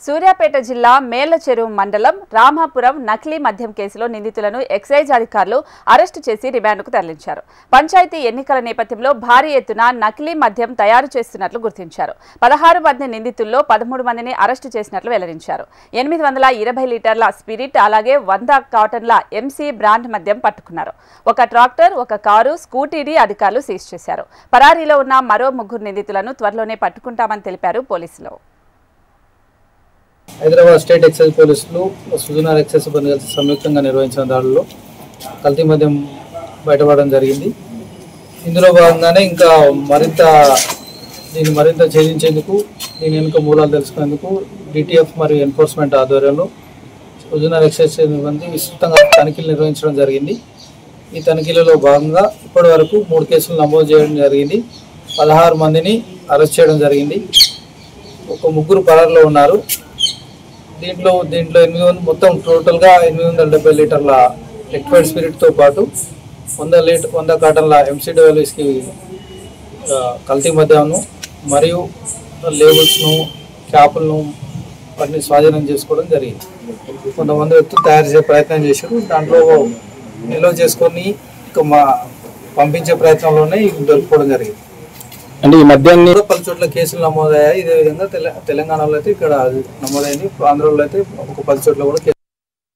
సూర్యాపేట జిల్లా మేళ్లచెరువు మండలం రామాపురం నకిలీ మద్యం కేసులో నిందితులను ఎక్సైజ్ అధికారులు అరెస్టు చేసి రిమాండ్కు తరలించారు. పంచాయతీ ఎన్నికల నేపథ్యంలో భారీ ఎత్తున నకిలీ మద్యం తయారు చేస్తున్నట్లు గుర్తించారు. 16 మంది నిందితుల్లో 13 మందిని అరెస్టు చేసినట్లు వెల్లడించారు. 820 లీటర్ల స్పిరిట్ అలాగే 100 కాటన్ల ఎంసీ బ్రాండ్ మద్యం పట్టుకున్నారు. ఒక ట్రాక్టర్, ఒక కారు, స్కూటీని అధికారులు సీజ్ చేశారు. పరారీలో ఉన్న మరో 3 నిందితులను త్వరలోనే పట్టుకుంటామని తెలిపారు పోలీసులు. హైదరాబాద్ స్టేట్ ఎక్సైజ్ పోలీసులు సుజనార్ ఎక్సైజ్ సిబ్బంది కలిసి సంయుక్తంగా నిర్వహించిన దాడుల్లో కల్తీ మద్యం బయటపడడం జరిగింది. ఇందులో భాగంగానే ఇంకా మరింత ఛేదించేందుకు దీని వెనుక మూలాలు తెలుసుకునేందుకు డిటిఎఫ్ మరియు ఎన్ఫోర్స్మెంట్ ఆధ్వర్యంలో సుజనార్ ఎక్సైజ్ సిబ్బంది విస్తృతంగా తనిఖీలు నిర్వహించడం జరిగింది. ఈ తనిఖీలలో భాగంగా ఇప్పటి వరకు 3 కేసులు నమోదు చేయడం జరిగింది. 16 మందిని అరెస్ట్ చేయడం జరిగింది. ఒక 3 పరారులో ఉన్నారు. దీంట్లో 800 మొత్తం టోటల్గా 870 లీటర్ల లిక్విడ్ స్పిరిట్తో పాటు 100 కాటన్ల ఎంసీడబ్ల్యూఎస్కి కల్తీ మద్యాన్ని మరియు లేబుల్స్ను, క్యాపులను వాటిని స్వాధీనం చేసుకోవడం జరిగింది. కొంతమంది వ్యక్తులు తయారు చేసే ప్రయత్నం చేశారు. దాంట్లో నిల్వ చేసుకొని పంపించే ప్రయత్నంలోనే దొరుకుకోవడం జరిగింది. అంటే ఈ మద్యాన్ని పలు చోట్ల కేసులు నమోదయ్యాయి. ఇదే విధంగా తెలంగాణలో అయితే ఇక్కడ నమోదైంది. ఆంధ్రలో అయితే ఒక 10 చోట్ల కూడా